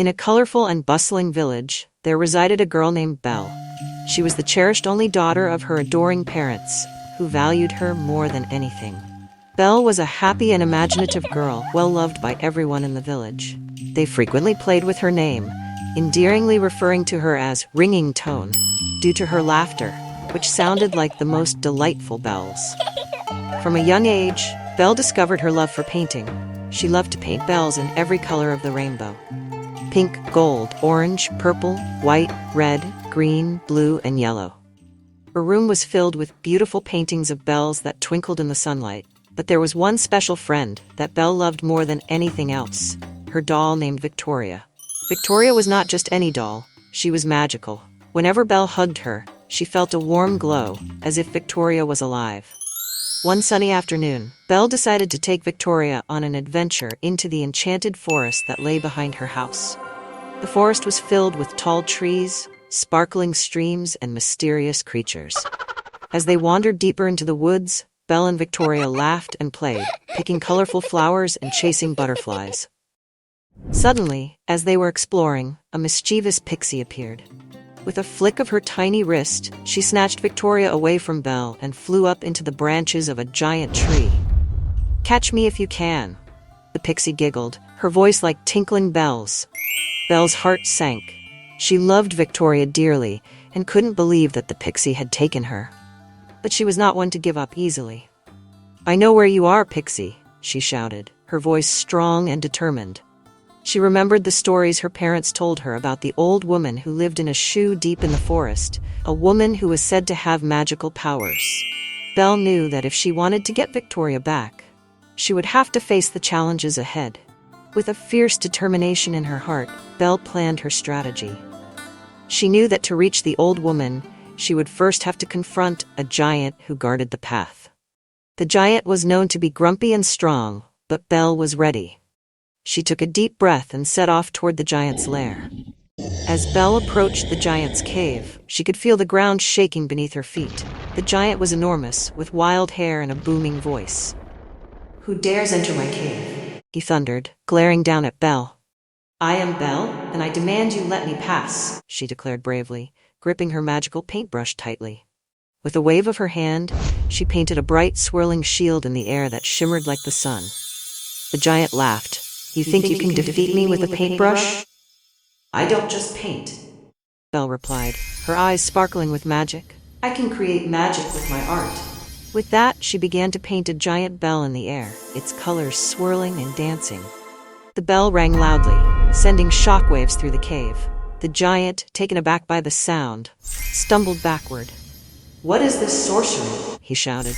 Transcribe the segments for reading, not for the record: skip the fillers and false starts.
In a colorful and bustling village, there resided a girl named Belle. She was the cherished only daughter of her adoring parents, who valued her more than anything. Belle was a happy and imaginative girl, well-loved by everyone in the village. They frequently played with her name, endearingly referring to her as Ringing Tone, due to her laughter, which sounded like the most delightful bells. From a young age, Belle discovered her love for painting. She loved to paint bells in every color of the rainbow. Pink, gold, orange, purple, white, red, green, blue, and yellow. Her room was filled with beautiful paintings of bells that twinkled in the sunlight. But there was one special friend that Belle loved more than anything else, her doll named Victoria. Victoria was not just any doll, she was magical. Whenever Belle hugged her, she felt a warm glow, as if Victoria was alive. One sunny afternoon, Belle decided to take Victoria on an adventure into the enchanted forest that lay behind her house. The forest was filled with tall trees, sparkling streams, and mysterious creatures. As they wandered deeper into the woods, Belle and Victoria laughed and played, picking colorful flowers and chasing butterflies. Suddenly, as they were exploring, a mischievous Pixie appeared. With a flick of her tiny wrist, she snatched Victoria away from Belle and flew up into the branches of a giant tree. "Catch me if you can," the Pixie giggled, her voice like tinkling bells. Belle's heart sank. She loved Victoria dearly and couldn't believe that the Pixie had taken her. But she was not one to give up easily. "I know where you are, Pixie," she shouted, her voice strong and determined. She remembered the stories her parents told her about the old woman who lived in a shoe deep in the forest, a woman who was said to have magical powers. Belle knew that if she wanted to get Victoria back, she would have to face the challenges ahead. With a fierce determination in her heart, Belle planned her strategy. She knew that to reach the old woman, she would first have to confront a giant who guarded the path. The giant was known to be grumpy and strong, but Belle was ready. She took a deep breath and set off toward the giant's lair. As Belle approached the giant's cave, she could feel the ground shaking beneath her feet. The giant was enormous, with wild hair and a booming voice. "Who dares enter my cave?" he thundered, glaring down at Belle. "I am Belle, and I demand you let me pass," she declared bravely, gripping her magical paintbrush tightly. With a wave of her hand, she painted a bright, swirling shield in the air that shimmered like the sun. The giant laughed. "You think you can defeat me with a paintbrush?" "I don't just paint," Belle replied, her eyes sparkling with magic. "I can create magic with my art." With that, she began to paint a giant bell in the air, its colors swirling and dancing. The bell rang loudly, sending shockwaves through the cave. The giant, taken aback by the sound, stumbled backward. "What is this sorcery?" he shouted.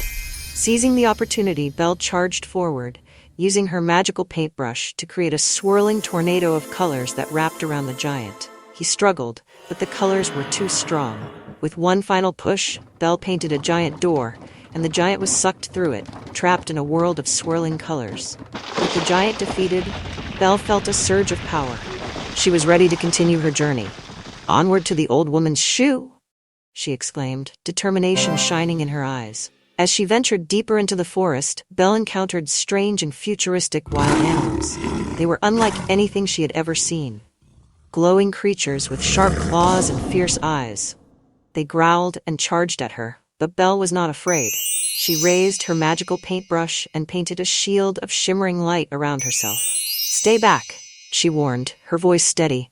Seizing the opportunity, Belle charged forward, using her magical paintbrush to create a swirling tornado of colors that wrapped around the giant. He struggled, but the colors were too strong. With one final push, Belle painted a giant door, and the giant was sucked through it, trapped in a world of swirling colors. With the giant defeated, Belle felt a surge of power. She was ready to continue her journey. "Onward to the old woman's shoe!" she exclaimed, determination shining in her eyes. As she ventured deeper into the forest, Belle encountered strange and futuristic wild animals. They were unlike anything she had ever seen. Glowing creatures with sharp claws and fierce eyes. They growled and charged at her, but Belle was not afraid. She raised her magical paintbrush and painted a shield of shimmering light around herself. "Stay back," she warned, her voice steady.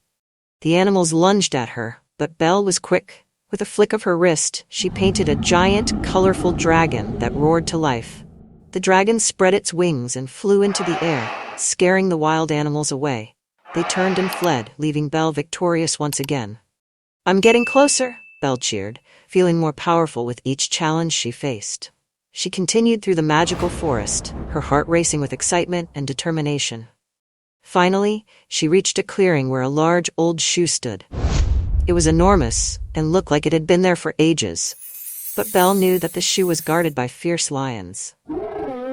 The animals lunged at her, but Belle was quick. With a flick of her wrist, she painted a giant, colorful dragon that roared to life. The dragon spread its wings and flew into the air, scaring the wild animals away. They turned and fled, leaving Belle victorious once again. "I'm getting closer," Belle cheered, feeling more powerful with each challenge she faced. She continued through the magical forest, her heart racing with excitement and determination. Finally, she reached a clearing where a large old shoe stood. It was enormous and looked like it had been there for ages, but Belle knew that the shoe was guarded by fierce lions.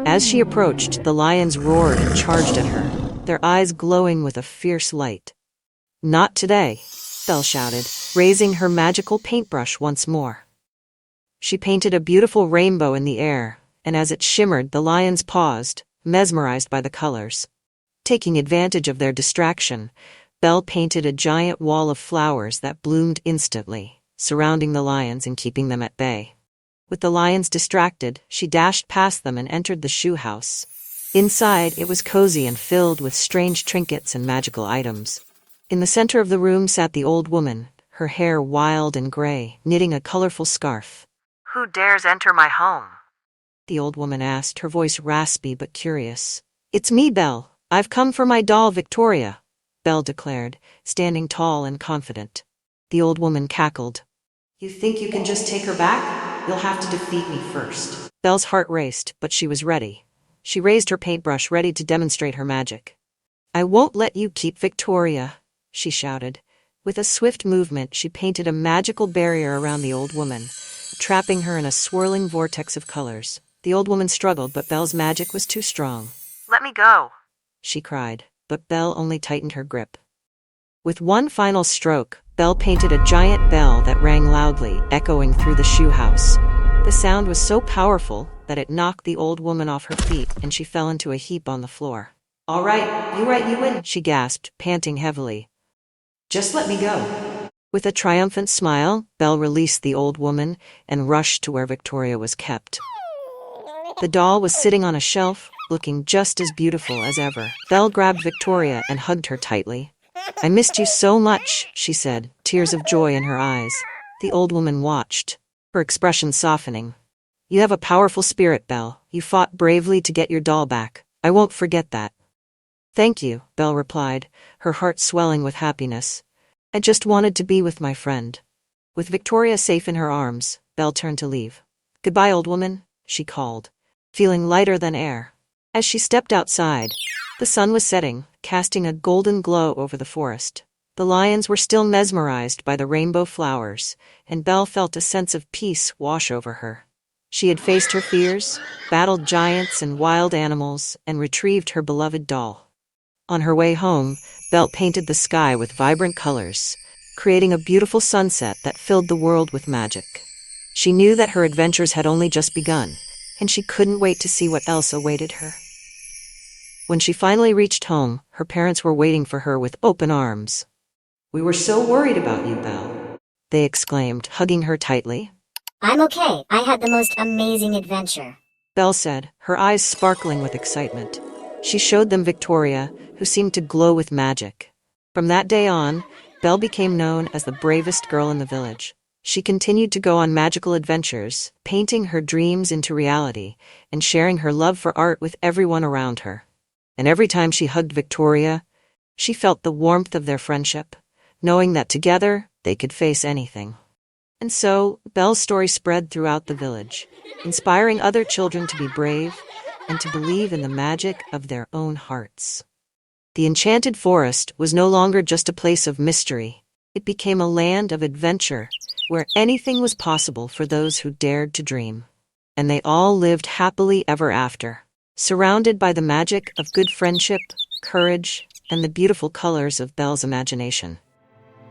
As she approached, the lions roared and charged at her, their eyes glowing with a fierce light. "Not today," Belle shouted, raising her magical paintbrush once more. She painted a beautiful rainbow in the air, and as it shimmered, the lions paused, mesmerized by the colors. Taking advantage of their distraction, Belle painted a giant wall of flowers that bloomed instantly, surrounding the lions and keeping them at bay. With the lions distracted, she dashed past them and entered the shoe house. Inside, it was cozy and filled with strange trinkets and magical items. In the center of the room sat the old woman, her hair wild and gray, knitting a colorful scarf. "Who dares enter my home?" the old woman asked, her voice raspy but curious. "It's me, Belle. I've come for my doll, Victoria," Belle declared, standing tall and confident. The old woman cackled. "You think you can just take her back? You'll have to defeat me first." Belle's heart raced, but she was ready. She raised her paintbrush, ready to demonstrate her magic. "I won't let you keep Victoria," she shouted. With a swift movement, she painted a magical barrier around the old woman, trapping her in a swirling vortex of colors. The old woman struggled, but Belle's magic was too strong. "Let me go," she cried, but Belle only tightened her grip. With one final stroke, Belle painted a giant bell that rang loudly, echoing through the shoe house. The sound was so powerful that it knocked the old woman off her feet and she fell into a heap on the floor. All right, you win," she gasped, panting heavily. "Just let me go." With a triumphant smile, Belle released the old woman and rushed to where Victoria was kept. The doll was sitting on a shelf, looking just as beautiful as ever. Belle grabbed Victoria and hugged her tightly. "I missed you so much," she said, tears of joy in her eyes. The old woman watched, her expression softening. "You have a powerful spirit, Belle. You fought bravely to get your doll back. I won't forget that." "Thank you," Belle replied, her heart swelling with happiness. "I just wanted to be with my friend." With Victoria safe in her arms, Belle turned to leave. "Goodbye, old woman," she called, feeling lighter than air. As she stepped outside, the sun was setting, casting a golden glow over the forest. The lions were still mesmerized by the rainbow flowers, and Belle felt a sense of peace wash over her. She had faced her fears, battled giants and wild animals, and retrieved her beloved doll. On her way home, Belle painted the sky with vibrant colors, creating a beautiful sunset that filled the world with magic. She knew that her adventures had only just begun, and she couldn't wait to see what else awaited her. When she finally reached home, her parents were waiting for her with open arms. "We were so worried about you, Belle," they exclaimed, hugging her tightly. "I'm okay. I had the most amazing adventure," Belle said, her eyes sparkling with excitement. She showed them Victoria, who seemed to glow with magic. From that day on, Belle became known as the bravest girl in the village. She continued to go on magical adventures, painting her dreams into reality and sharing her love for art with everyone around her. And every time she hugged Victoria, she felt the warmth of their friendship, knowing that together they could face anything. And so, Belle's story spread throughout the village, inspiring other children to be brave and to believe in the magic of their own hearts. The enchanted forest was no longer just a place of mystery. It became a land of adventure, where anything was possible for those who dared to dream. And they all lived happily ever after, surrounded by the magic of good friendship, courage, and the beautiful colors of Belle's imagination.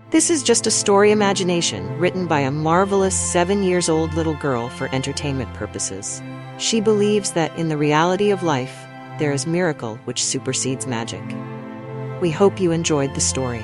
This is just a story imagination written by a marvelous 7-year-old little girl for entertainment purposes. She believes that in the reality of life, there is miracle which supersedes magic. We hope you enjoyed the story.